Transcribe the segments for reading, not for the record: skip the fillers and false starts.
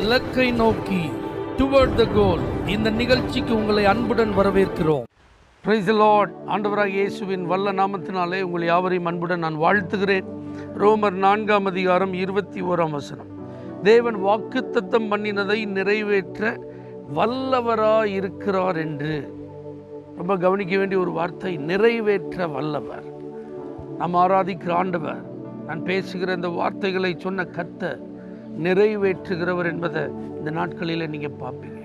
இலக்கை நோக்கி டுவர்ட் த கோல். இந்த நிகழ்ச்சிக்கு உங்களை அன்புடன் வரவேற்கிறோம். Praise the Lord. ஆண்டவராகிய இயேசுவின் வல்ல நாமத்தினாலே உங்கள் யாவரையும் அன்புடன் நான் வாழ்த்துகிறேன். ரோமர் 4:21. தேவன் வாக்குத்தத்தம் பண்ணினதை நிறைவேற்ற வல்லவராய் இருக்கிறார் என்று. ரொம்ப கவனிக்க வேண்டிய ஒரு வார்த்தை, நிறைவேற்ற வல்லவர். நாம் ஆராதிக்கிற ஆண்டவர், நான் பேசுகிற இந்த வார்த்தைகளை சொன்ன கர்த்தர் நிறைவேற்றுகிறவர் என்பதை இந்த நாட்களில் நீங்கள் பார்ப்பீங்க.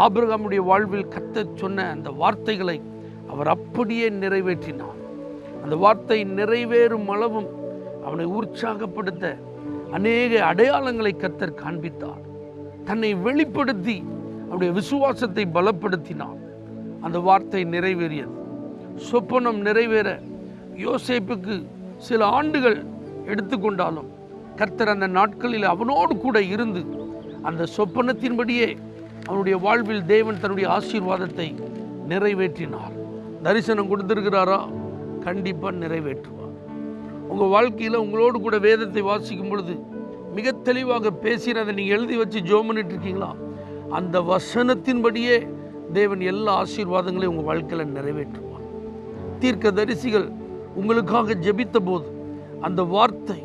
ஆபிரகாமுடைய வாழ்வில் கர்த்தர் சொன்ன அந்த வார்த்தைகளை அவர் அப்படியே நிறைவேற்றினார். அந்த வார்த்தை நிறைவேறும் அளவும் அவனை உற்சாகப்படுத்த அநேக அடையாளங்களை கர்த்தர் காண்பித்தார். தன்னை வெளிப்படுத்தி அவருடைய விசுவாசத்தை பலப்படுத்தினார். அந்த வார்த்தை நிறைவேறியது. சொப்பனம் நிறைவேற யோசேப்புக்கு சில ஆண்டுகள் எடுத்துக்கொண்டாலும் கர்த்தர் அந்த நாட்களில் அவனோடு கூட இருந்து அந்த சொப்பனத்தின்படியே அவனுடைய வாழ்வில் தேவன் தன்னுடைய ஆசீர்வாதத்தை நிறைவேற்றினார். தரிசனம் கொடுத்திருக்கிறாரா? கண்டிப்பாக நிறைவேற்றுவார். உங்கள் வாழ்க்கையில் உங்களோடு கூட வேதத்தை வாசிக்கும் பொழுது மிக தெளிவாக பேசினதை நீங்கள் எழுதி வச்சு ஜெபம் பண்ணிட்டு இருக்கீங்களா? அந்த வசனத்தின்படியே தேவன் எல்லா ஆசீர்வாதங்களையும் உங்கள் வாழ்க்கையில் நிறைவேற்றுவார். தீர்க்க தரிசிகள் உங்களுக்காக ஜெபித்த போது அந்த வார்த்தை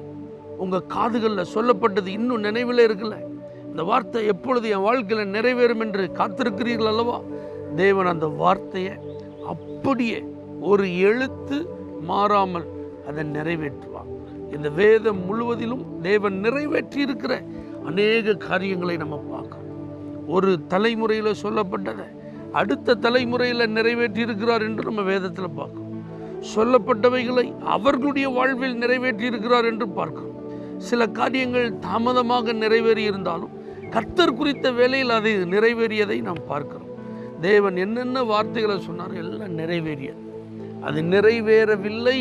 உங்கள் காதுகளில் சொல்லப்பட்டது இன்னும் நினைவில் இருக்குல்ல? இந்த வார்த்தை எப்பொழுது என் வாழ்க்கையில் நிறைவேறும் என்று காத்திருக்கிறீர்கள் அல்லவா? தேவன் அந்த வார்த்தையை அப்படியே ஒரு எழுத்து மாறாமல் அதை நிறைவேற்றுவார். இந்த வேதம் முழுவதிலும் தேவன் நிறைவேற்றி இருக்கிற அநேக காரியங்களை நம்ம பார்க்கணும். ஒரு தலைமுறையில் சொல்லப்பட்டதை அடுத்த தலைமுறையில் நிறைவேற்றி இருக்கிறார் என்று நம்ம வேதத்தில் பார்க்கணும். சொல்லப்பட்டவைகளை அவர்களுடைய வாழ்வில் நிறைவேற்றி இருக்கிறார் என்று பார்க்கிறோம். சில காரியங்கள் தாமதமாக நிறைவேறி இருந்தாலும் கர்த்தர் குறித்த வேளையில் அது நிறைவேறியதை நாம் பார்க்கிறோம். தேவன் என்னென்ன வார்த்தைகளை சொன்னார் எல்லாம் நிறைவேறியது. அது நிறைவேறவில்லை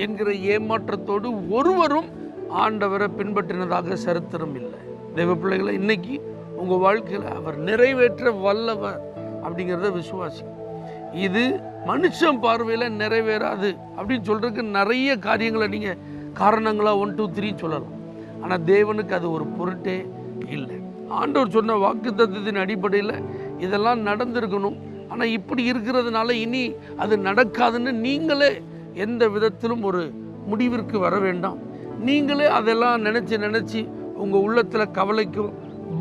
என்கிற ஏமாற்றத்தோடு ஒருவரும் ஆண்டவரை பின்பற்றினதாக சரித்திரம் இல்லை. தேவ பிள்ளைகளை, இன்னைக்கு உங்கள் வாழ்க்கையில் அவர் நிறைவேற்ற வல்லவர் அப்படிங்கிறத விசுவாசி. இது மனுஷன் பார்வையில் நிறைவேறாது அப்படின்னு சொல்றதுக்கு நிறைய காரியங்களை நீங்கள் காரணங்களாக 1, 2, 3 சொல்லலாம். ஆனால் தேவனுக்கு அது ஒரு பொருட்டே இல்லை. ஆண்டவர் சொன்ன வாக்குத்தத்தத்தின் அடிப்படையில் இதெல்லாம் நடந்திருக்கணும். ஆனால் இப்படி இருக்கிறதுனால இனி அது நடக்காதுன்னு நீங்களே எந்த விதத்திலும் ஒரு முடிவிற்கு வர வேண்டாம். நீங்களே அதெல்லாம் நினச்சி உங்கள் உள்ளத்தில் கவலைக்கும்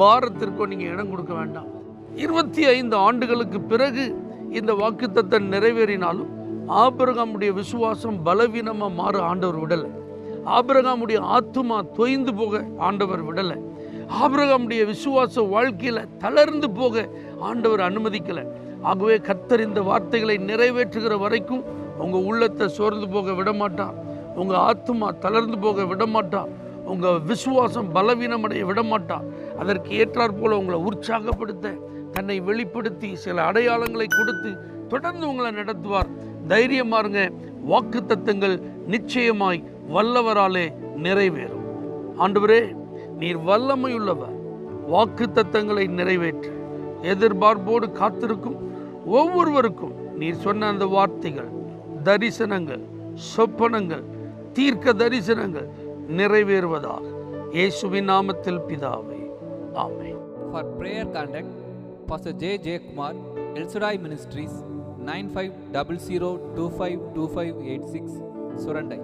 பாரத்திற்கும் நீங்கள் இடம் கொடுக்க வேண்டாம். 25 ஆண்டுகளுக்கு பிறகு இந்த வாக்குத்தத்தம் நிறைவேறினாலும் ஆபிரகாமுடைய விசுவாசம் பலவீனமாக மாற ஆண்டவர் விடலை. ஆபிரகாமுடைய ஆத்துமா தொய்ந்து போக ஆண்டவர் விடலை. ஆபிரகாமுடைய விசுவாச வாழ்க்கையில் தளர்ந்து போக ஆண்டவர் அனுமதிக்கலை. ஆகவே கர்த்தர் இந்த வார்த்தைகளை நிறைவேற்றுகிற வரைக்கும் உங்கள் உள்ளத்தை சோர்ந்து போக விடமாட்டார். உங்கள் ஆத்துமா தளர்ந்து போக விடமாட்டார். உங்கள் விசுவாசம் பலவீனமடைய விடமாட்டார். அதற்கு ஏற்றாற் போல உங்களை உற்சாகப்படுத்த, தன்னை வெளிப்படுத்தி சில அடையாளங்களை கொடுத்து தொடர்ந்து உங்களை நடத்துவார். தைரியமா இருங்க. வாக்குத்தத்தங்கள் நிச்சயமாய் வல்லவராலே நிறைவேறும். ஆண்டவரே, நீர் வல்லமையுள்ளவர். வாக்குத்தத்தங்களை நிறைவேற்ற எதிர்பார்ப்போடு காத்திருக்கும் ஒவ்வொருவருக்கும் நீர் சொன்ன அந்த வார்த்தைகள், தரிசனங்கள், சொப்பனங்கள், தீர்க்க தரிசனங்கள் நிறைவேறுவதாக இயேசுவின் நாமத்தில் பிதாவே, ஆமென். For prayer contact, Pastor J. J. Kumar, El Shaddai Ministries, 9500252586, Surandai.